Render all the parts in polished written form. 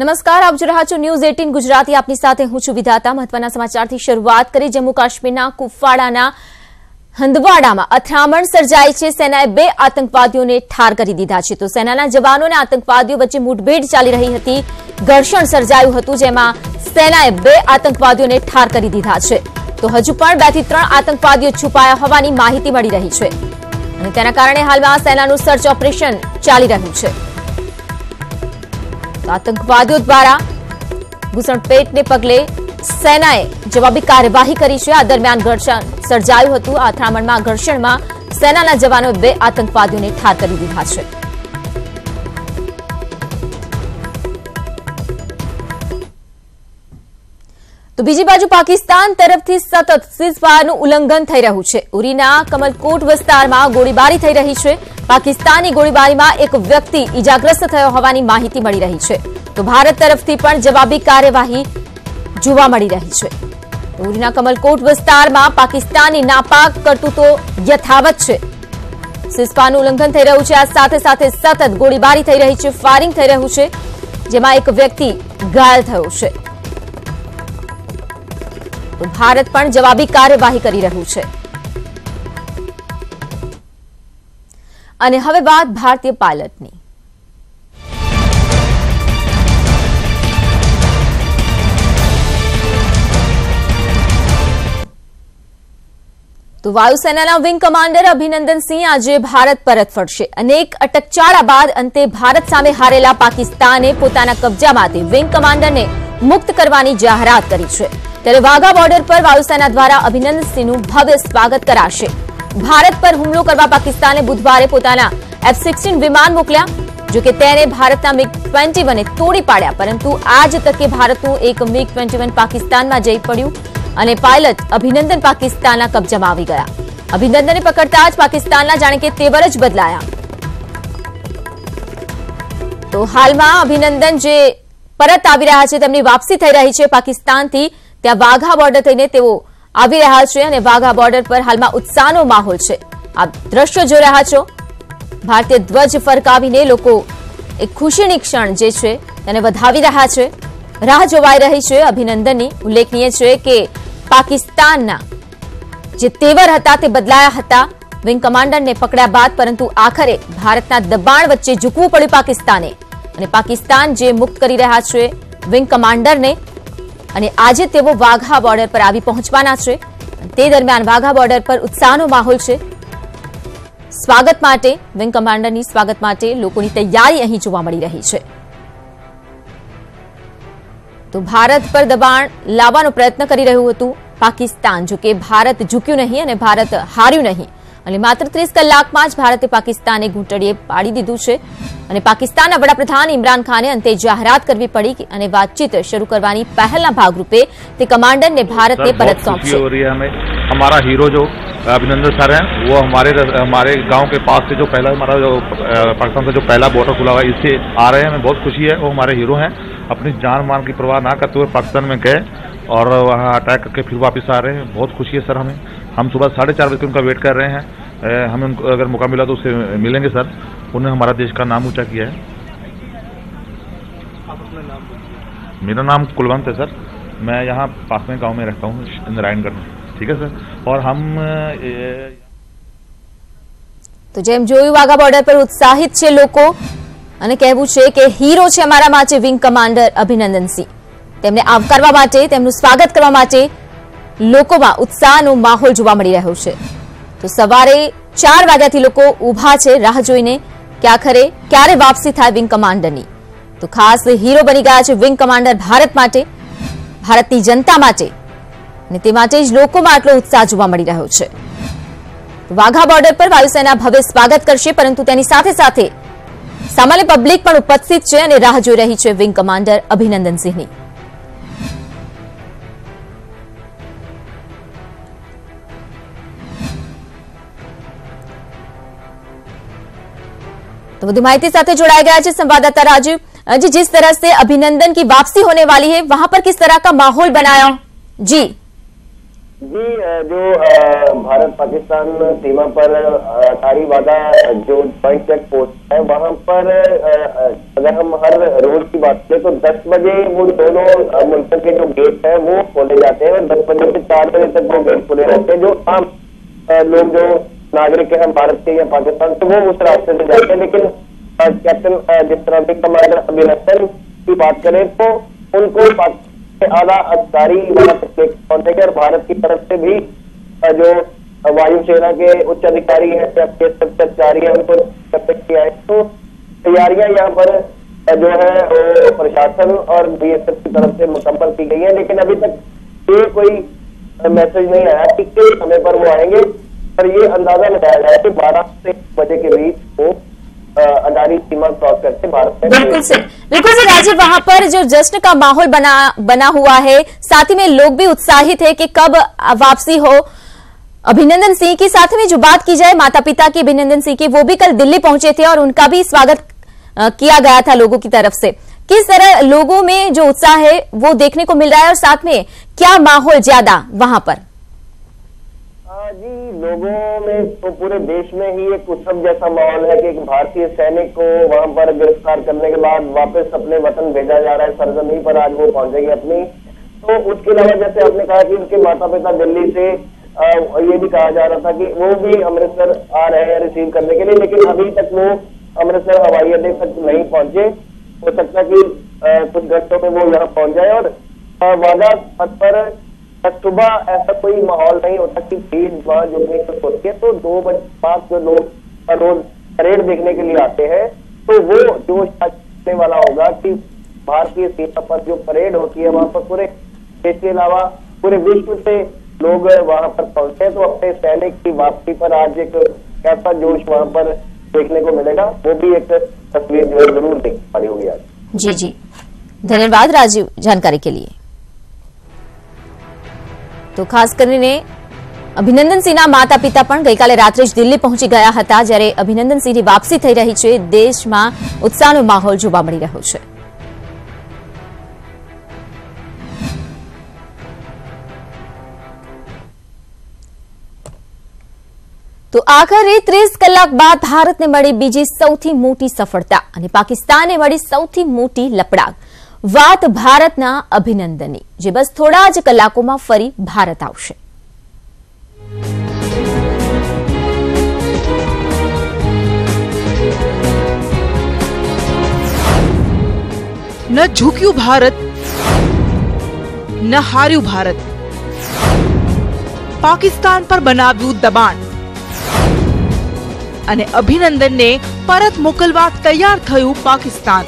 નમસ્કાર, આપ જોઈ રહ્યા છો ન્યૂઝ 18 ગુજરાતી. આપની સાથે હું છું વિધાતા. મહત્વના સમાચારથી શરૂઆત કરી. જમ્મુ કાશ્મીરના કુપવાડાના હંદવાડામાં અથડામણ સર્જાઈ છે. સેનાએ 2 આતંકવાદીઓને ઠાર કરી દીધા છે. તો સેનાના જવાનો અને આતંકવાદીઓ વચ્ચે મુઠભેડ ચાલી રહી હતી. ઘર્ષણ સર્જાયું હતું, જેમાં સેનાએ 2 આતંકવાદીઓને ઠાર કરી દીધા છે. તો હજુ પણ 2 થી 3 આતંકવાદીઓ છુપાયા હોવાની માહિતી મળી રહી છે અને તેના કારણે હાલમાં સેનાનું સર્ચ ઓપરેશન ચાલી રહ્યું છે. આતંકવાદીઓ દ્વારા ઘૂસણપેટને પગલે સેનાએ જવાબી કાર્યવાહી કરી છે. આ દરમિયાન ઘર્ષણ સર્જાયું હતું. આ અથડામણમાં ઘર્ષણમાં સેનાના જવાનોએ 2 આતંકવાદીઓને ઠાર કરી દીધા છે. તો બીજી બાજુ પાકિસ્તાન તરફથી સતત સીઝફાયરનું ઉલ્લંઘન થઈ રહ્યું છે. ઉરીના કમલકોટ વિસ્તારમાં ગોળીબારી થઈ રહી છે. પાકિસ્તાની ગોળીબારીમાં એક વ્યક્તિ ઇજાગ્રસ્ત થયો હોવાની માહિતી મળી રહી છે. તો ભારત તરફથી પણ જવાબી કાર્યવાહી જોવા મળી રહી છે. ઉરીના કમલકોટ વિસ્તારમાં પાકિસ્તાની નાપાક કરતૂતો યથાવત છે. સીઝફાયરનું ઉલ્લંઘન થઈ રહ્યું છે. આ સાથે સાથે સતત ગોળીબારી થઈ રહી છે, ફાયરિંગ થઈ રહ્યું છે, જેમાં એક વ્યક્તિ ઘાયલ થયો છે. તો ભારત પણ જવાબી કાર્યવાહી કરી રહ્યું છે. અને હવે વાત ભારતીય પાયલટની. તો વાયુસેનાના વિંગ કમાન્ડર અભિનંદન સિંહ આજે ભારત પરત ફરશે. અનેક અટકચાળા બાદ અંતે ભારત સામે હારેલા પાકિસ્તાને પોતાના કબજામાંથી વિંગ કમાન્ડરને મુક્ત કરવાની જાહેરાત કરી છે. ત્યારે વાઘા બોર્ડર પર વાયુસેના દ્વારા અભિનંદન સિંહનું ભવ્ય સ્વાગત કરાશે. ભારત પર હુમલો કરવા પાકિસ્તાને બુધવારે પોતાના F-16 વિમાન મોકલ્યા. જોકે તેને ભારતના MiG-21 તોડી પાડ્યા, પરંતુ આ જ તકે ભારતનું એક MiG-21 પાકિસ્તાનમાં જઈ પડ્યું અને પાયલટ અભિનંદન પાકિસ્તાનના કબજામાં આવી ગયા. અભિનંદનને પકડતા જ પાકિસ્તાનના જાણે કે તેવર જ બદલાયા. તો હાલમાં અભિનંદન જે પરત આવી રહ્યા છે, તેમની વાપસી થઈ રહી છે પાકિસ્તાનથી. ત્યાં વાઘા બોર્ડર થઈને તેઓ આવી રહ્યા છે અને વાઘા બોર્ડર પર હાલમાં ઉત્સાહનો માહોલ છે. આપ દ્રશ્યો જોઈ રહ્યા છો. ભારતીય ધ્વજ ફરકાવીને લોકો એક ખુશીની ક્ષણ જે છે તેને વધાવી રહ્યા છે. રાહ જોવાઈ રહી છે અભિનંદનની. ઉલ્લેખનીય છે કે પાકિસ્તાનના જે તેવર હતા તે બદલાયા હતા વિંગ કમાન્ડરને પકડ્યા બાદ, પરંતુ આખરે ભારતના દબાણ વચ્ચે ઝૂકવું પડ્યું પાકિસ્તાને અને પાકિસ્તાન જે મુક્ત કરી રહ્યા છે વિંગ કમાન્ડરને. અને આજે તેઓ વાઘા બોર્ડર પર આવી પહોંચવાના છે. તે દરમિયાન વાઘા બોર્ડર પર ઉત્સાહનો માહોલ છે. સ્વાગત માટે, વિંગ કમાન્ડરની સ્વાગત માટે લોકોની તૈયારી અહીં જોવા મળી રહી છે. તો ભારત પર દબાણ લાવવાનો પ્રયત્ન કરી રહ્યું હતું પાકિસ્તાન. જો કે ભારત ઝૂક્યું નહીં અને ભારત હાર્યું નહીં અને માત્ર 30 કલાકમાં જ ભારતે પાકિસ્તાને ઘૂંટડીએ પાડી દીધું છે. અને પાકિસ્તાનના વડાપ્રધાન ઇમરાન ખાને અંતે જાહેરાત કરવી પડી અને વાતચીત શરૂ કરવાની પહેલના ભાગરૂપે તે કમાન્ડરને ભારતને પરત સોંપશે. हमारा हीरो जो अभिनंदन सर हैं, वो हमारे गांव के पास से जो पहला हमारा जो पाकिस्तान का जो पहला बॉर्डर खुला हुआ है, इससे आ रहे हैं. हमें बहुत खुशी है. वो हमारे हीरो हैं. अपनी जान मान की परवाह ना करते हुए पाकिस्तान में गए और वहाँ अटैक करके फिर वापस आ रहे हैं. बहुत खुशी है सर हमें. हम सुबह 4:30 बजे उनका वेट कर रहे हैं. हमें अगर मौका मिला तो उससे मिलेंगे सर. उन्होंने हमारा देश का नाम ऊंचा किया है. मेरा नाम कुलवंत है सर. मैं यहाँ पास में गांव में रहता हूँ, नारायणगढ़ में. ठीक है सर. और हम તો જેમ જોયું, વાઘા બોર્ડર પર ઉત્સાહિત છે લોકો અને કહેવું છે કે હીરો છે અમારા માટે વિંગ કમાન્ડર અભિનંદન સિંહ. તેમને આવકારવા માટે, તેમનું સ્વાગત કરવા માટે લોકોમાં ઉત્સાહનો માહોલ જોવા મળી રહ્યો છે. તો સવારે 4 વાગ્યાથી લોકો ઊભા છે રાહ જોઈને કે આખરે ક્યારે વાપસી થાય વિંગ કમાન્ડરની. તો ખાસ હીરો બની ગયા છે વિંગ કમાન્ડર ભારત માટે, ભારતની જનતા માટે, અને તે માટે જ લોકોમાં આટલો ઉત્સાહ જોવા મળી રહ્યો છે. વાઘા બોર્ડર પર વાયુસેના ભવ્ય સ્વાગત કરશે, પરંતુ તેની સાથે સાથે સામાન્ય પબ્લિક પણ ઉપસ્થિત છે અને રાહ જોઈ રહી છે વિંગ કમાન્ડર અભિનંદન સિંહની. तो વધુ માહિતી સાથે જોડાए गया है संवाददाता राजीव जी. जिस तरह से अभिनंदन की वापसी होने वाली है, वहां पर किस तरह का माहौल बनाया? जी जी, जो भारत पाकिस्तान सीमा पर अटारी वादा जो पॉइंट चेक पोस्ट है, वहां पर अगर हम हर रोज की बात करें तो 10 बजे वो दोनों मुल्कों के जो गेट है वो खोले जाते हैं और 10 बजे से 4 बजे तक वो गेट खुले रहते हैं। जो आम लोग जो नागरिक है भारत के या पाकिस्तान से, वो उस रास्ते से जाते हैं। लेकिन कैप्टन जिस तरह के कमांडर अभिनंदन की बात करें तो उनको आला अधिकारी वहां तक पहुंचेंगे और भारत की तरफ से भी जो वायुसेना के उच्च अधिकारी हैं, अधिकारी हैं, उनको किया है। तो तैयारियां यहाँ पर जो है प्रशासन और बीएसएफ की तरफ से मुकम्मल की गई है। लेकिन अभी तक ये कोई मैसेज नहीं आया कि किस समय पर वो आएंगे, पर ये अंदाजा लगाया गया है कि 12 से 1 बजे के बीच वो अटारी सीमा क्रॉस करते भारत में। बिल्कुल से राजीव, वहां पर जो जश्न का माहौल बना हुआ है, साथ ही में लोग भी उत्साहित है कि कब वापसी हो अभिनंदन सिंह की। साथ में जो बात की जाए माता पिता की अभिनंदन सिंह की, वो भी कल दिल्ली पहुंचे थे और उनका भी स्वागत किया गया था लोगों की तरफ से। किस तरह लोगों में जो उत्साह है वो देखने को मिल रहा है और साथ में क्या माहौल ज्यादा वहां पर? जी, लोगों में तो पूरे देश में ही एक उत्सव जैसा माहौल है कि एक भारतीय सैनिक को वहां पर गिरफ्तार करने के बाद वापस अपने वतन भेजा जा रहा है, सरजमी पर आज वो पहुंचेगी अपनी। तो उसके अलावा जैसे आपने कहा कि उनके माता पिता दिल्ली से, ये भी कहा जा रहा था कि वो भी अमृतसर आ रहे हैं रिसीव करने के लिए, लेकिन अभी तक वो अमृतसर हवाई अड्डे तक नहीं पहुंचे। हो सकता कि कुछ घंटों में वो यहाँ पहुंच जाए। और वादा पथ पर सुबह ऐसा कोई माहौल नहीं होता कि भीड़ वहां जुड़ने की होती है। तो 2 बजे बाद जो लोग रोज परेड देखने के लिए आते हैं, तो वो जोश आने वाला होगा कि भारतीय सीमा पर जो परेड होती है वहां पर पूरे देश के अलावा पूरे विश्व से लोग वहां पर पहुंचे हैं। तो अपने सैनिक की वापसी पर आज एक ऐसा जोश वहां पर देखने को मिलेगा, वो भी एक तस्वीर जो है जरूर देख पा रही होगी आज। जी, धन्यवाद राजीव जानकारी के लिए। તો ખાસ કરીને અભિનંદન સિંહના માતા પિતા પણ ગઈકાલે રાત્રે જ દિલ્હી પહોંચી ગયા હતા, જ્યારે અભિનંદન સિંહની વાપસી થઈ રહી છે, દેશમાં ઉત્સાહનો માહોલ જોવા મળી રહ્યો છે। તો આખરે 30 કલાક બાદ ભારતને મળી બીજી સૌથી મોટી સફળતા અને પાકિસ્તાનને મળી સૌથી મોટી લપડાક। વાત ભારતના અભિનંદનની, જે બસ થોડા જ કલાકોમાં ફરી ભારત આવશે। न झुक्યું भारत, न हार्યું भारत, पाकिस्तान पर बनाव्યું दबाण અને અભિનંદનને પરત મોકલવા તૈયાર થયું પાકિસ્તાન।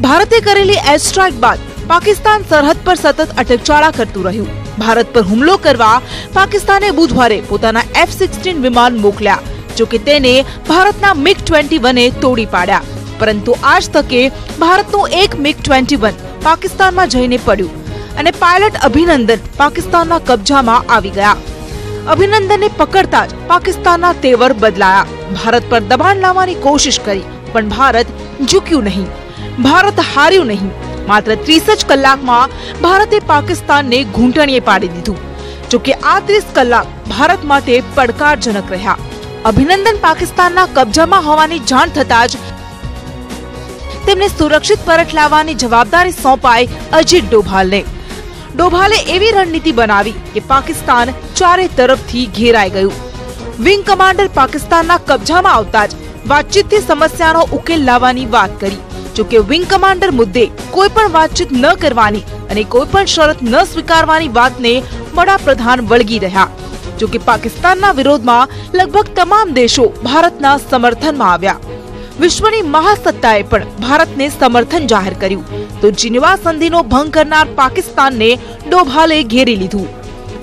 ભારતે કરેલી એર સ્ટ્રાઇક બાદ પાકિસ્તાન સરહદ પર સતત અટકચાળા કરતું રહ્યું। ભારત પર હુમલો કરવા પાકિસ્તાને બુધવારે પોતાના F-16 વિમાન મોકલ્યા, જો કે તેને ભારતના MiG-21 તોડી પાડ્યા। પરંતુ આજ તકે ભારતનું એક MiG-21 પાકિસ્તાનમાં જઈને પડ્યું અને પાયલટ અભિનંદન પાકિસ્તાનના કબજામાં આવી ગયા। અભિનંદનને પકડતા જ પાકિસ્તાનના તેવર બદલાયા। ભારત પર દબાણ લાવવાની કોશિશ કરી, પણ ભારત ઝૂક્યું નહીં, ભારત હાર્યું નહીં। માત્ર 30 જ કલાકમાં ભારતે પાકિસ્તાનને ઘૂંટણીએ પાડી દીધું। જો કે આ 30 કલાક ભારત માટે પડકારજનક રહ્યા। અભિનંદન પાકિસ્તાનના કબજામાં હોવાની જાણ થતા જ તેમને સુરક્ષિત પરત લાવવાની જવાબદારી સોંપાઈ અજીત ડોભાલને। ડોભાલે એવી રણનીતિ બનાવી કે પાકિસ્તાન ચારે તરફથી ઘેરાઈ ગયું। વિંગ કમાન્ડર પાકિસ્તાનના કબજામાં આવતા જ વાતચીતથી સમસ્યાનો ઉકેલ લાવવાની વાત કરી। જો કે વિંગ કમાન્ડર મુદ્દે કોઈ પણ વાતચીત ન કરવાની અને કોઈ પણ શરત ન સ્વીકારવાની વાતને વડાપ્રધાન વળગી રહ્યા। જો કે પાકિસ્તાનના વિરોધમાં લગભગ તમામ દેશો ભારતના સમર્થનમાં આવ્યા। વિશ્વની મહાસત્તાએ પણ ભારતને સમર્થન જાહેર કર્યું। તો જીનીવા સંધિનો ભંગ કરનાર પાકિસ્તાનને ડોભાલે ઘેરી લીધું।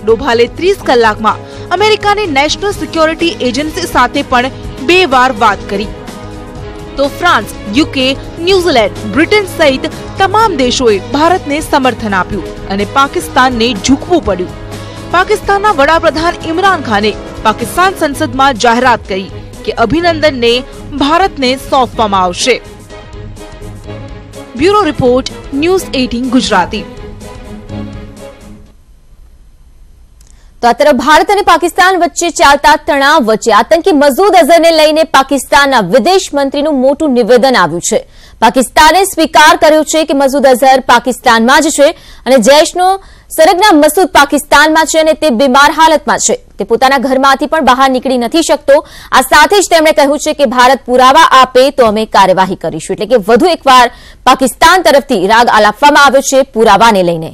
ડોભાલે 30 કલાકમાં અમેરિકાની નેશનલ સિક્યોરિટી એજન્સી સાથે પણ 2 વાર વાત કરી। તો ફ્રાન્સ, યુકે, ન્યુઝીલેન્ડ, બ્રિટન સહિત તમામ દેશોએ ભારતને સમર્થન આપ્યું અને પાકિસ્તાનને ઝૂકવું પડ્યું। પાકિસ્તાનના વડાપ્રધાન ઇમરાન ખાને પાકિસ્તાન સંસદમાં જાહેરાત કરી કે અભિનંદનને ભારતને સોંપવામાં આવશે। Bureau report, news 18 Gujarati. તો આ તરફ ભારત અને પાકિસ્તાન વચ્ચે ચાલતા તણાવ વચ્ચે આતંકી મસૂદ અઝહરને લઈને પાકિસ્તાનના વિદેશ મંત્રીનું મોટું નિવેદન આવ્યું છે. પાકિસ્તાને સ્વીકાર કર્યો છે કે મસૂદ અઝહર પાકિસ્તાનમાં જ છે અને જૈશનો સરગના મસૂદ પાકિસ્તાનમાં છે અને તે બીમાર હાલતમાં છે. તે પોતાના ઘરમાંથી પણ બહાર નીકળી નથી શકતો. આ સાથે જ તેમણે કહ્યું છે કે ભારત પુરાવા આપે તો અમે કાર્યવાહી કરીશું. એટલે કે વધુ એકવાર પાકિસ્તાન તરફથી રાગ આલાપવામાં આવ્યો છે પુરાવાને લઈને.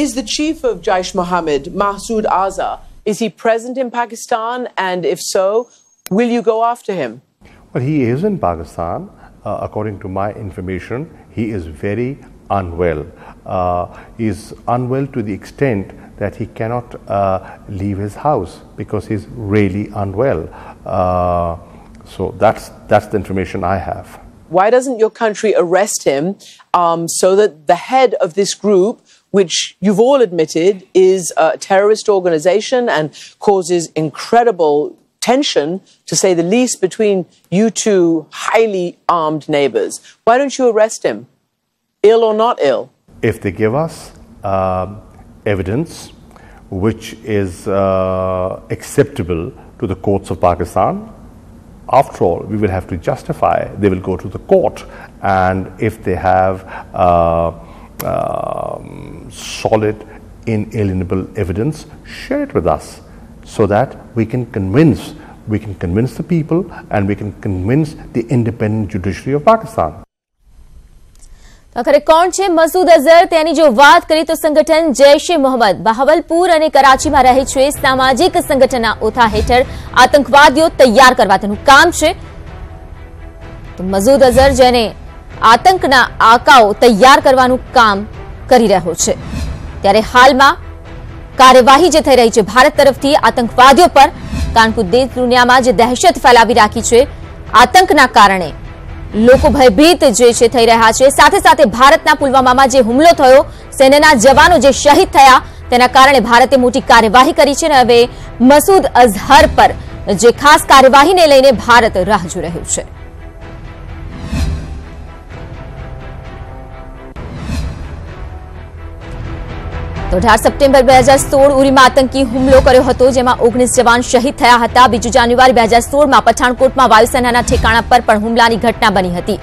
Is the chief of Jaish Mohammed, Masood Azhar, is he present in Pakistan? And if so, will you go after him? Well, he is in Pakistan. According to my information, he is very unwell. He is unwell to the extent that he cannot leave his house because he's really unwell. So that's the information I have. Why doesn't your country arrest him so that the head of this group, which you've all admitted is a terrorist organization and causes incredible tension, to say the least, between you two highly armed neighbors? Why don't you arrest him, ill or not ill? If they give us evidence which is acceptable to the courts of Pakistan, after all, we will have to justify. They will go to the court, and if they have solid, inalienable evidence, share it with us so that we can convince the people and we can convince the independent judiciary of Pakistan. આખરે કોણ છે મસૂદ અઝહર તેની જો વાત કરીએ તો સંગઠન જૈશ એ મોહમ્મદ બહાવલપુર અને કરાચીમાં રહે છે સામાજિક સંગઠનના ઓથા હેઠળ આતંકવાદીઓ તૈયાર કરવા તેનું કામ છે. તો મસૂદ અઝહર જેને આતંકના આકાઓ તૈયાર કરવાનું કામ કરી રહ્યો છે ત્યારે હાલમાં કાર્યવાહી જે થઈ રહી છે ભારત તરફથી આતંકવાદીઓ પર, કારણ કે દેશ દુનિયામાં જે દહેશત ફેલાવી રાખી છે આતંકના કારણે લોકો ભયભીત જે છે થઈ રહ્યા છે. સાથે સાથે ભારતના પુલવામામાં જે હુમલો થયો, સેનાના જવાનો જે શહીદ થયા તેના કારણે ભારતે મોટી કાર્યવાહી કરી છે અને હવે મસૂદ અઝહર પર જે ખાસ કાર્યવાહીને લઈને ભારત રાહ જોઈ રહ્યું છે. તો 18 સપ્ટેમ્બર 2016 ઉરીમાં આતંકી હુમલો કર્યો હતો જેમાં 19 જવાન શહીદ થયા હતા. 2 જાન્યુઆરી 2016માં પઠાણકોટમાં વાયુસેનાના ઠેકાણા પર પણ હુમલાની ઘટના બની હતી.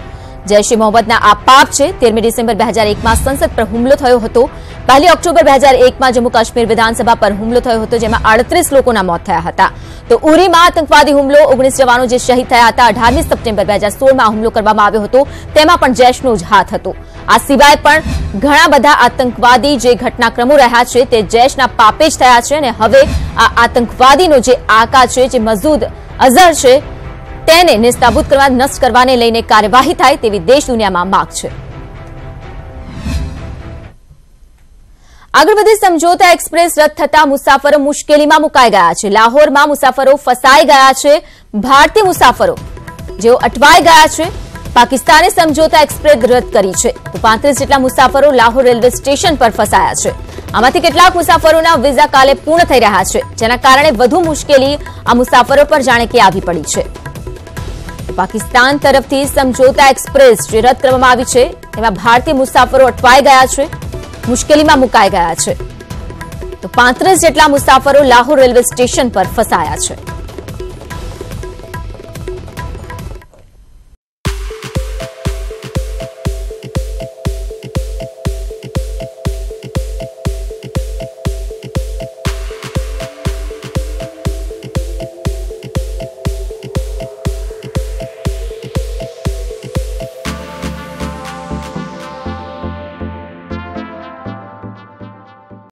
જૈશ એ મોહમ્મદના આ પાપ છે. 13 ડિસેમ્બર 2001માં સંસદ પર હુમલો થયો હતો. 1 ઓક્ટોબર 2001માં જમ્મુ કાશ્મીર વિધાનસભા પર હુમલો થયો હતો જેમાં 38 લોકોના મોત થયા હતા. તો ઉરીમાં આતંકવાદી હુમલો, 19 જવાનો જે શહીદ થયા હતા. 18 સપ્ટેમ્બર 2016માં હુમલો કરવામાં આવ્યો હતો તેમાં પણ જૈશનો જ હાથ હતો. આ સિવાય પણ ઘણા બધા આતંકવાદી જે ઘટનાક્રમો રહ્યા છે તે જૈશના પાપે જ થયા છે અને હવે આ આતંકવાદીનો જે આકા છે જે મસૂદ અઝહર છે તેને નિસ્તાબૂત કરવા, નષ્ટ કરવાને લઈને કાર્યવાહી થાય તેવી દેશ દુનિયામાં માંગ છે. આગળ વધી સમજોતા એક્સપ્રેસ રદ થતા મુસાફરો મુશ્કેલીમાં મુકાઈ ગયા છે. લાહોરમાં મુસાફરો ફસાઈ ગયા છે. ભારતીય મુસાફરો જેઓ અટવાઈ ગયા છે. પાકિસ્તાને સમજોતા એક્સપ્રેસ રદ કરી છે. તો 35 જેટલા મુસાફરો લાહોર રેલવે સ્ટેશન પર ફસાયા છે. આમાંથી કેટલાક મુસાફરોના વિઝા કાલે પૂર્ણ થઈ રહ્યા છે જેના કારણે વધુ મુશ્કેલી આ મુસાફરો પર જાણે કે આવી પડી છે. પાકિસ્તાન તરફથી સમજોતા એક્સપ્રેસ જે રદ કરવામાં આવી છે તેમાં ભારતીય મુસાફરો અટવાઈ ગયા છે, મુશ્કેલીમાં મુકાઈ ગયા છે. તો 35 જેટલા મુસાફરો લાહોર રેલવે સ્ટેશન પર ફસાયા છે.